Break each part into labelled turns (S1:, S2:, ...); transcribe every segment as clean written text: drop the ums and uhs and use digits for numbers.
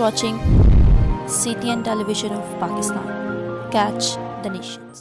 S1: watching CTN Television of Pakistan. Catch the nations.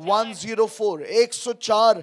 S2: 104. 104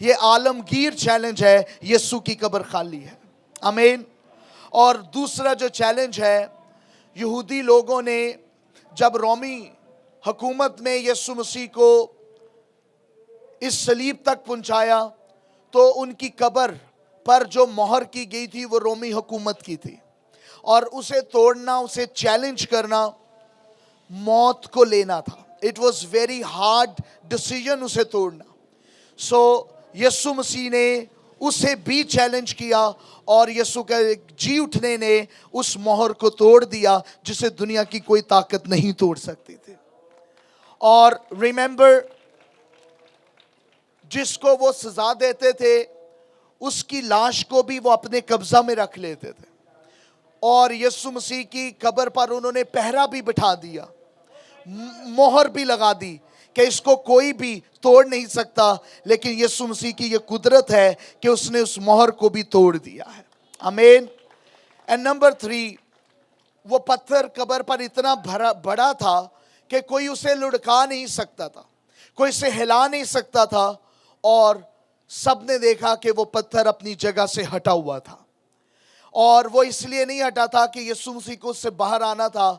S2: یہ عالمگیر challenge ہے، یسوع کی قبر خالی ہے. آمین. اور دوسرا جو چیلنج ہے، یہودی لوگوں نے جب رومی حکومت میں یسوع مسیح کو اس صلیب تک پہنچایا تو ان کی قبر پر جو مہر کی گئی تھی وہ رومی حکومت کی تھی، اور اسے توڑنا، اسے چیلنج کرنا موت کو لینا تھا. It was very hard decision اسے توڑنا. سو یسوع مسیح نے اسے بھی چیلنج کیا، اور یسوع کے جی اٹھنے نے اس مہر کو توڑ دیا جسے دنیا کی کوئی طاقت نہیں توڑ سکتی تھی. اور ریممبر، جس کو وہ سزا دیتے تھے اس کی لاش کو بھی وہ اپنے قبضہ میں رکھ لیتے تھے، اور یسوع مسیح کی قبر پر انہوں نے پہرا بھی بٹھا دیا، مہر بھی لگا دی کہ اس کو کوئی بھی توڑ نہیں سکتا. لیکن یسوع مسیح کی یہ قدرت ہے کہ اس نے اس مہر کو بھی توڑ دیا ہے. آمین. اینڈ نمبر 3، وہ پتھر قبر پر اتنا بڑا تھا کہ کوئی اسے لڑکا نہیں سکتا تھا، کوئی اسے ہلا نہیں سکتا تھا، اور سب نے دیکھا کہ وہ پتھر اپنی جگہ سے ہٹا ہوا تھا. اور وہ اس لیے نہیں ہٹا تھا کہ یسوع مسیح کو اس سے باہر آنا تھا.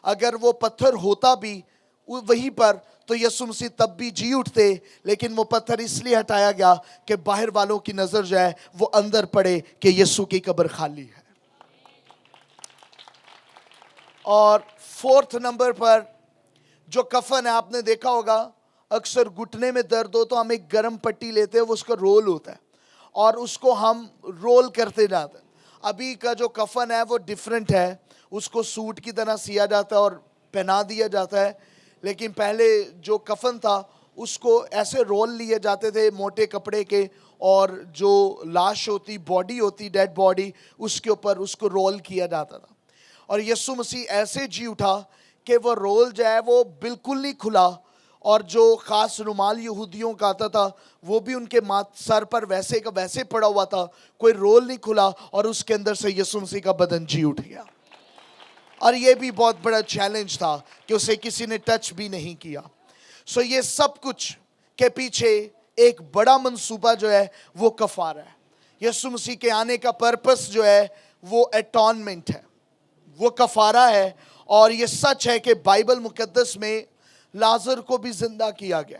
S2: اگر وہ پتھر ہوتا بھی وہیں پر تو یسوع مسیح تب بھی جی اٹھتے، لیکن وہ پتھر اس لیے ہٹایا گیا کہ باہر والوں کی نظر جو ہے وہ اندر پڑے کہ یسوع کی قبر خالی ہے. اور 4 نمبر پر جو کفن ہے، آپ نے دیکھا ہوگا اکثر گھٹنے میں درد ہو تو ہم ایک گرم پٹی لیتے ہیں، وہ اس کا رول ہوتا ہے اور اس کو ہم رول کرتے جاتے ہیں. ابھی کا جو کفن ہے وہ ڈیفرنٹ ہے، اس کو سوٹ کی طرح سیا جاتا ہے اور پہنا دیا جاتا ہے. لیکن پہلے جو کفن تھا اس کو ایسے رول لیے جاتے تھے موٹے کپڑے کے، اور جو لاش ہوتی، باڈی ہوتی، ڈیڈ باڈی، اس کے اوپر اس کو رول کیا جاتا تھا. اور یسوع مسیح ایسے جی اٹھا کہ وہ رول جو ہے وہ بالکل نہیں کھلا، اور جو خاص رومال یہودیوں کا آتا تھا وہ بھی ان کے سر پر ویسے کا ویسے پڑا ہوا تھا، کوئی رول نہیں کھلا، اور اس کے اندر سے یسوع مسیح کا بدن جی اٹھ گیا. اور یہ بھی بہت بڑا چیلنج تھا کہ اسے کسی نے ٹچ بھی نہیں کیا. سو یہ سب کچھ کے پیچھے ایک بڑا منصوبہ جو ہے وہ کفارہ ہے. یسوع مسیح کے آنے کا پرپس جو ہے وہ اٹونمنٹ ہے، وہ کفارہ ہے. اور یہ سچ ہے کہ بائبل مقدس میں لازر کو بھی زندہ کیا گیا،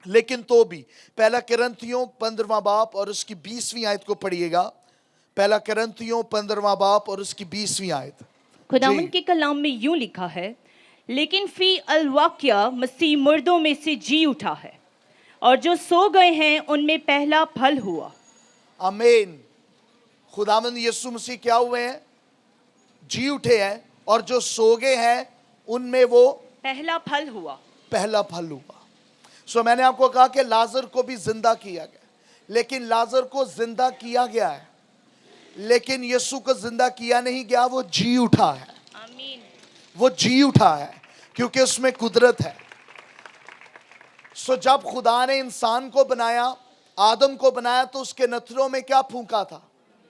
S2: لیکن تو بھی 1 کرنتھیوں 15واں باب اور اس کی 20ویں آیت کو پڑھیے گا. 1 کرنتھیوں 15واں باب اور اس کی 20ویں آیت.
S3: خداوند کے کلام میں یوں لکھا ہے، لیکن فی الواقعہ مسیح مردوں میں سے جی اٹھا ہے، اور جو سو گئے ہیں ان میں پہلا پھل ہوا.
S2: آمین. خداوند یسوع مسیح کیا ہوئے ہیں؟ جی اٹھے ہیں، اور جو سو گئے ہیں ان میں وہ
S3: پہلا پھل ہوا.
S2: پہلا پھل ہوا. سو میں نے آپ کو کہا کہ لازر کو بھی زندہ کیا گیا، لیکن لازر کو زندہ کیا گیا ہے، لیکن یسوع کو زندہ کیا نہیں گیا، وہ جی اٹھا ہے.
S3: آمین.
S2: وہ جی اٹھا ہے کیونکہ اس میں قدرت ہے. سو جب خدا نے انسان کو بنایا، آدم کو بنایا، تو اس کے نتھروں میں کیا پھونکا تھا؟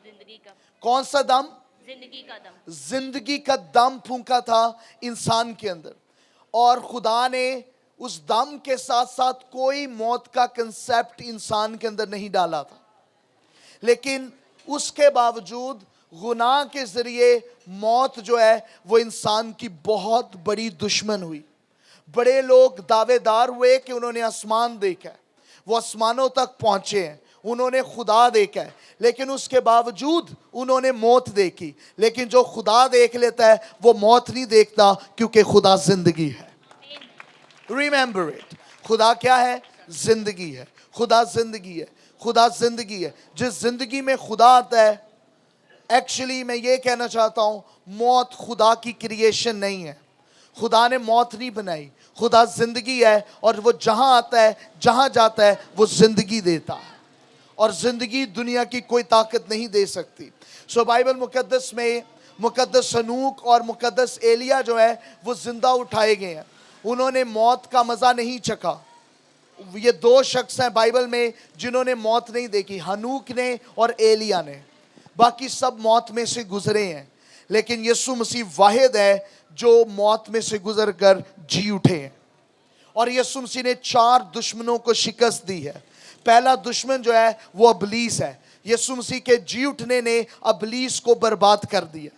S3: زندگی کا
S2: کون سا دم؟
S3: زندگی کا دم.
S2: زندگی کا دم پھونکا تھا انسان کے اندر. اور خدا نے اس دم کے ساتھ ساتھ کوئی موت کا کنسیپٹ انسان کے اندر نہیں ڈالا تھا، لیکن اس کے باوجود گناہ کے ذریعے موت جو ہے وہ انسان کی بہت بڑی دشمن ہوئی. بڑے لوگ دعوے دار ہوئے کہ انہوں نے آسمان دیکھا ہے، وہ آسمانوں تک پہنچے ہیں، انہوں نے خدا دیکھا ہے، لیکن اس کے باوجود انہوں نے موت دیکھی. لیکن جو خدا دیکھ لیتا ہے وہ موت نہیں دیکھتا، کیونکہ خدا زندگی ہے. Remember it. خدا کیا ہے؟ زندگی ہے. خدا زندگی ہے. خدا زندگی ہے. جس زندگی میں خدا آتا ہے، ایکچولی میں یہ کہنا چاہتا ہوں، موت خدا کی کریشن نہیں ہے. خدا نے موت نہیں بنائی. خدا زندگی ہے، اور وہ جہاں آتا ہے، جہاں جاتا ہے، وہ زندگی دیتا ہے، اور زندگی دنیا کی کوئی طاقت نہیں دے سکتی. سو بائبل مقدس میں مقدس ہنوک اور مقدس ایلیا جو ہے وہ زندہ اٹھائے گئے ہیں. انہوں نے موت کا مزہ نہیں چکھا. یہ 2 شخص ہیں بائبل میں جنہوں نے موت نہیں دیکھی، ہنوک نے اور ایلیا نے. باقی سب موت میں سے گزرے ہیں، لیکن یسوع مسیح واحد ہے جو موت میں سے گزر کر جی اٹھے ہیں. اور یسوع مسیح نے 4 دشمنوں کو شکست دی ہے. پہلا دشمن جو ہے وہ ابلیس ہے. یسوع مسیح کے جی اٹھنے نے ابلیس کو برباد کر دیا,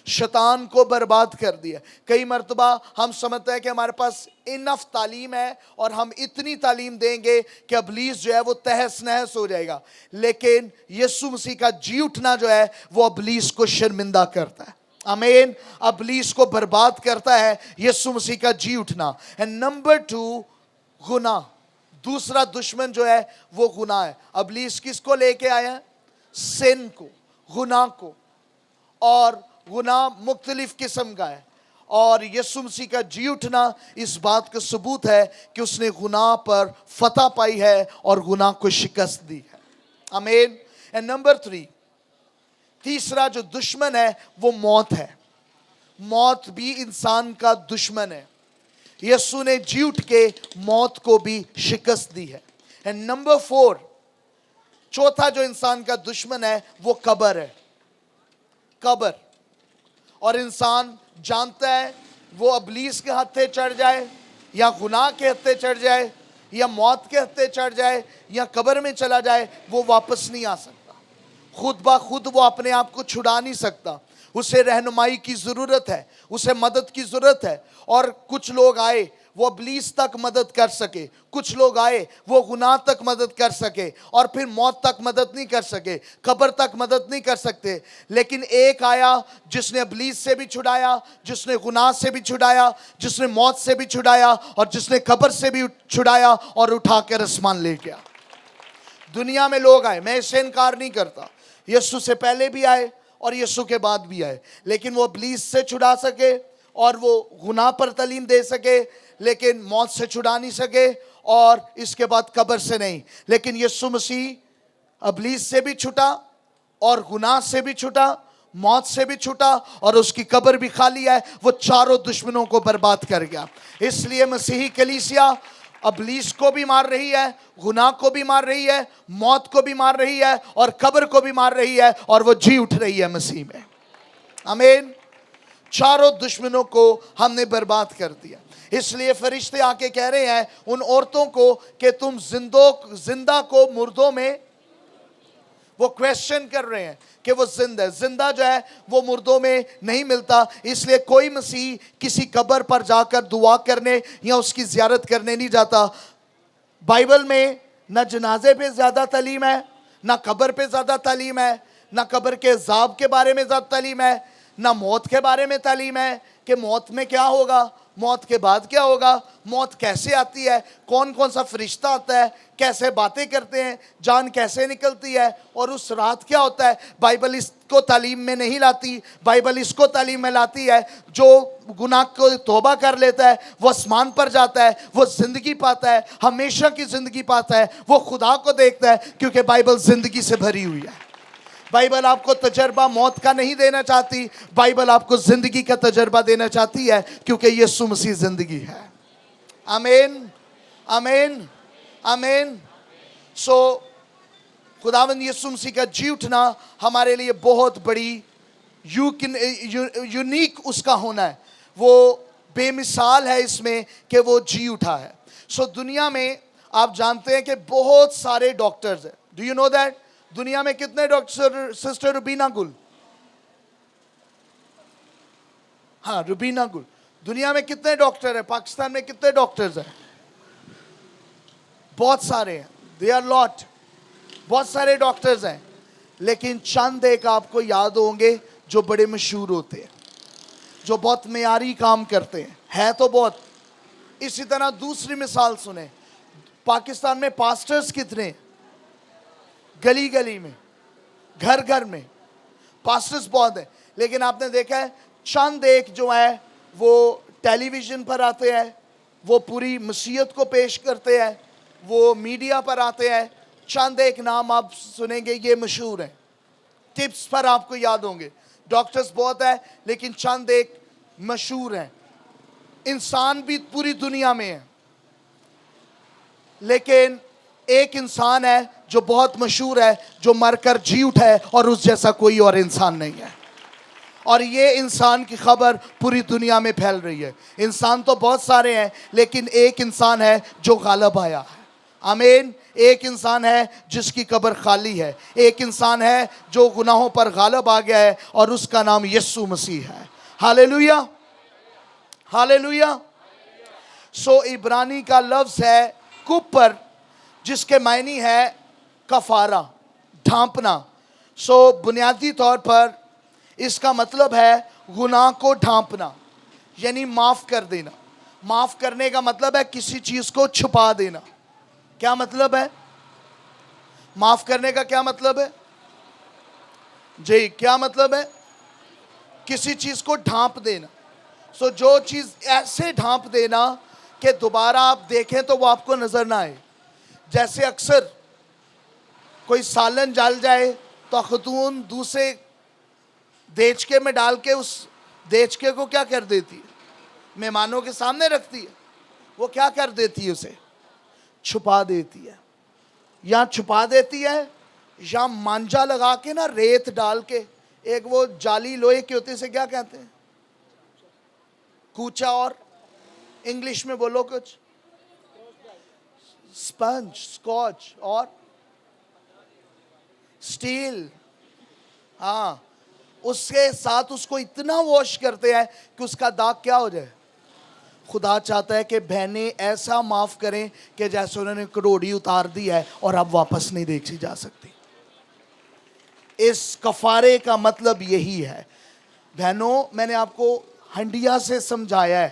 S2: شیطان کو برباد کر دیا. کئی مرتبہ ہم سمجھتے ہیں کہ ہمارے پاس انف تعلیم ہے اور ہم اتنی تعلیم دیں گے کہ ابلیس جو ہے وہ تہس نہس ہو جائے گا, لیکن یسوع مسیح کا جی اٹھنا جو ہے وہ ابلیس کو شرمندہ کرتا ہے. آمین. ابلیس کو برباد کرتا ہے یسوع مسیح کا جی اٹھنا. اینڈ نمبر 2, گناہ. دوسرا دشمن جو ہے وہ گناہ ہے. ابلیس کس کو لے کے آیا ہے؟ سن کو, گناہ کو. اور گناہ مختلف قسم کا ہے, اور یسوع مسیح کا جی اٹھنا اس بات کا ثبوت ہے کہ اس نے گناہ پر فتح پائی ہے اور گناہ کو شکست دی ہے. آمین. اینڈ نمبر 3, تیسرا جو دشمن ہے وہ موت ہے. موت بھی انسان کا دشمن ہے. یسوع نے جی اٹھ کے موت کو بھی شکست دی ہے. اینڈ نمبر 4, چوتھا جو انسان کا دشمن ہے وہ قبر ہے. قبر. اور انسان جانتا ہے وہ ابلیس کے ہتھے چڑھ جائے یا گناہ کے ہتھے چڑھ جائے یا موت کے ہتھے چڑھ جائے یا قبر میں چلا جائے, وہ واپس نہیں آ سکتا. خود بخود وہ اپنے آپ کو چھڑا نہیں سکتا. اسے رہنمائی کی ضرورت ہے, اسے مدد کی ضرورت ہے. اور کچھ لوگ آئے وہ ابلیس تک مدد کر سکے, کچھ لوگ آئے وہ گناہ تک مدد کر سکے, اور پھر موت تک مدد نہیں کر سکے, قبر تک مدد نہیں کر سکتے. لیکن ایک آیا جس نے ابلیس سے بھی چھڑایا, جس نے گناہ سے بھی چھڑایا, جس نے موت سے بھی چھڑایا, اور جس نے قبر سے بھی چھڑایا اور اٹھا کر آسمان لے گیا. دنیا میں لوگ آئے, میں اس سے انکار نہیں کرتا, یسوع سے پہلے بھی آئے اور یسوع کے بعد بھی آئے, لیکن وہ ابلیس سے چھڑا سکے اور وہ گناہ پر تعلیم دے سکے, لیکن موت سے چھڑا نہیں سکے, اور اس کے بعد قبر سے نہیں. لیکن یسوع مسیح ابلیس سے بھی چھٹا اور گناہ سے بھی چھٹا, موت سے بھی چھٹا, اور اس کی قبر بھی خالی ہے. وہ چاروں دشمنوں کو برباد کر گیا. اس لیے مسیحی کلیسیا ابلیس کو بھی مار رہی ہے, گناہ کو بھی مار رہی ہے, موت کو بھی مار رہی ہے, اور قبر کو بھی مار رہی ہے, اور وہ جی اٹھ رہی ہے مسیح میں. آمین. چاروں دشمنوں کو ہم نے برباد کر دیا. اس لیے فرشتے آ کے کہہ رہے ہیں ان عورتوں کو کہ تم زندہ کو مردوں میں, وہ کویسچن کر رہے ہیں کہ وہ زندہ ہے. زندہ جو ہے وہ مردوں میں نہیں ملتا. اس لیے کوئی مسیح کسی قبر پر جا کر دعا کرنے یا اس کی زیارت کرنے نہیں جاتا. بائبل میں نہ جنازے پہ زیادہ تعلیم ہے, نہ قبر پہ زیادہ تعلیم ہے, نہ قبر کے عذاب کے بارے میں زیادہ تعلیم ہے, نہ موت کے بارے میں تعلیم ہے کہ موت میں کیا ہوگا, موت کے بعد کیا ہوگا, موت کیسے آتی ہے, کون کون سا فرشتہ آتا ہے, کیسے باتیں کرتے ہیں, جان کیسے نکلتی ہے, اور اس رات کیا ہوتا ہے. بائبل اس کو تعلیم میں نہیں لاتی. بائبل اس کو تعلیم میں لاتی ہے جو گناہ کو توبہ کر لیتا ہے وہ آسمان پر جاتا ہے, وہ زندگی پاتا ہے, ہمیشہ کی زندگی پاتا ہے, وہ خدا کو دیکھتا ہے, کیونکہ بائبل زندگی سے بھری ہوئی ہے. بائبل آپ کو تجربہ موت کا نہیں دینا چاہتی, بائبل آپ کو زندگی کا تجربہ دینا چاہتی ہے, کیونکہ یسوع مسیح زندگی ہے. آمین, آمین, آمین. سو خداوند یسوع مسیح کا جی اٹھنا ہمارے لیے بہت بڑی یونیک اس کا ہونا ہے. وہ بے مثال ہے اس میں کہ وہ جی اٹھا ہے. سو دنیا میں آپ جانتے ہیں کہ بہت سارے ڈاکٹرز ہیں. Do you know that? دنیا میں کتنے ڈاکٹر, سسٹر روبینہ گل, ہاں روبینہ گل, دنیا میں کتنے ڈاکٹر ہیں؟ پاکستان میں کتنے ڈاکٹرز ہیں؟ بہت سارے ہیں. دے آر لاٹ, بہت سارے ڈاکٹرز ہیں, لیکن چند ایک آپ کو یاد ہوں گے جو بڑے مشہور ہوتے ہیں, جو بہت معیاری کام کرتے ہیں. ہے تو بہت. اسی طرح دوسری مثال سنیں, پاکستان میں پاسٹرز کتنے, گلی گلی میں, گھر گھر میں پاسٹرز بہت ہیں, لیکن آپ نے دیکھا ہے چند ایک جو ہے وہ ٹیلی ویژن پر آتے ہیں, وہ پوری مسیحیت کو پیش کرتے ہیں, وہ میڈیا پر آتے ہیں. چند ایک نام آپ سنیں گے یہ مشہور ہیں, ٹپس پر آپ کو یاد ہوں گے. ڈاکٹرز بہت ہیں لیکن چند ایک مشہور ہیں. انسان بھی پوری دنیا میں ہے, لیکن ایک انسان ہے جو بہت مشہور ہے, جو مر کر جی اٹھا ہے, اور اس جیسا کوئی اور انسان نہیں ہے. اور یہ انسان کی خبر پوری دنیا میں پھیل رہی ہے. انسان تو بہت سارے ہیں لیکن ایک انسان ہے جو غالب آیا ہے. آمین. ایک انسان ہے جس کی قبر خالی ہے. ایک انسان ہے جو گناہوں پر غالب آ گیا ہے اور اس کا نام یسوع مسیح ہے. ہاللیلویا ہاللیلویا. سو عبرانی کا لفظ ہے کپر جس کے معنی ہے کفارہ, ڈھانپنا. سو بنیادی طور پر اس کا مطلب ہے گناہ کو ڈھانپنا, یعنی معاف کر دینا. معاف کرنے کا مطلب ہے کسی چیز کو چھپا دینا. کیا مطلب ہے معاف کرنے کا؟ کیا مطلب ہے جی؟ کیا مطلب ہے؟ کسی چیز کو ڈھانپ دینا. سو جو چیز ایسے ڈھانپ دینا کہ دوبارہ آپ دیکھیں تو وہ آپ کو نظر نہ آئے. جیسے اکثر کوئی سالن جل جائے تو خاتون دوسرے دیچکے میں ڈال کے اس دیچکے کو کیا کر دیتی ہے؟ مہمانوں کے سامنے رکھتی ہے. وہ کیا کر دیتی ہے؟ اسے چھپا دیتی ہے. یا چھپا دیتی ہے یا مانجا لگا کے نا ریت ڈال کے, ایک وہ جالی لوہے کی ہوتی ہے, اسے کیا کہتے ہیں؟ کوچا. اور انگلش میں بولو کچھ. سپنج, سکوچ اور سٹیل. ہاں, اس کے ساتھ اس کو اتنا واش کرتے ہیں کہ اس کا داغ کیا ہو جائے. خدا چاہتا ہے کہ بہنیں ایسا معاف کریں کہ جیسے انہوں نے کروڑی اتار دی ہے اور اب واپس نہیں دیکھی جا سکتی. اس کفارے کا مطلب یہی ہے. بہنوں, میں نے آپ کو ہنڈیا سے سمجھایا ہے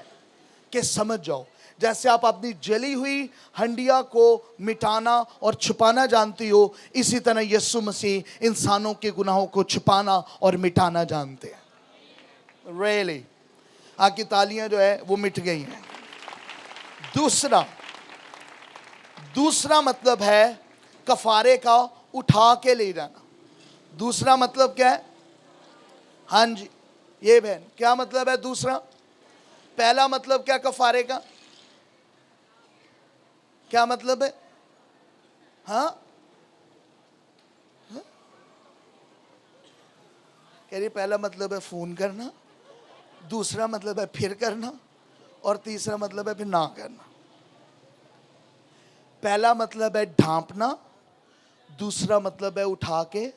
S2: کہ سمجھ جاؤ. جیسے آپ اپنی جلی ہوئی ہنڈیا کو مٹانا اور چھپانا جانتی ہو, اسی طرح یسوع مسیح انسانوں کے گناہوں کو چھپانا اور مٹانا جانتے ہیں. ریئلی آپ کی تالیاں جو ہے وہ مٹ گئی ہیں. دوسرا مطلب ہے کفارے کا اٹھا کے لے جانا. دوسرا مطلب کیا ہے؟ ہاں جی, یہ بہن کیا مطلب ہے دوسرا؟ پہلا مطلب کیا کفارے کا؟ کیا مطلب ہے؟ ہاں, کہہ رہی پہلا مطلب ہے فون کرنا, دوسرا مطلب ہے پھر کرنا, اور تیسرا مطلب ہے پھر نہ کرنا. پہلا مطلب ہے ڈھانپنا, دوسرا مطلب ہے اٹھا کے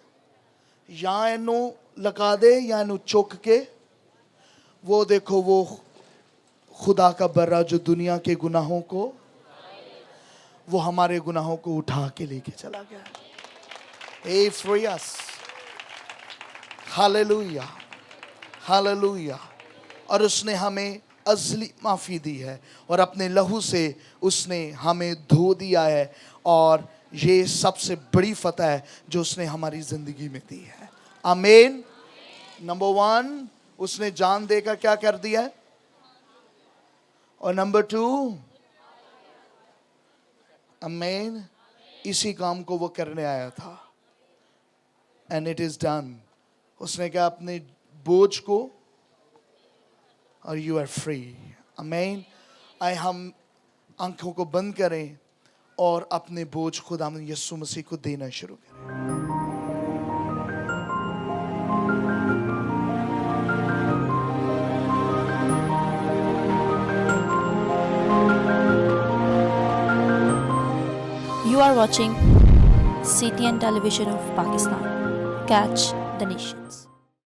S2: یا انو لگا دے یا انو چک کے. وہ دیکھو وہ خدا کا برا جو دنیا کے گناہوں کو, وہ ہمارے گناہوں کو اٹھا کے لے کے چلا گیا. He free us. ہاللیلویا ہاللیلویا. اور اس نے ہمیں ازلی معافی دی ہے اور اپنے لہو سے اس نے ہمیں دھو دیا ہے, اور یہ سب سے بڑی فتح ہے جو اس نے ہماری زندگی میں دی ہے. آمین. نمبر 1, اس نے جان دے کر کیا کر دیا ہے, اور نمبر 2, آمین, اسی کام کو وہ کرنے آیا تھا. And it is done. اس نے کہا اپنے بوجھ کو, اور you are free. آمین. آئے ہم آنکھوں کو بند کریں اور اپنے بوجھ خداوند یسوع مسیح کو دینا شروع کریں.
S1: You are watching CTN Television of Pakistan. Catch the Nations.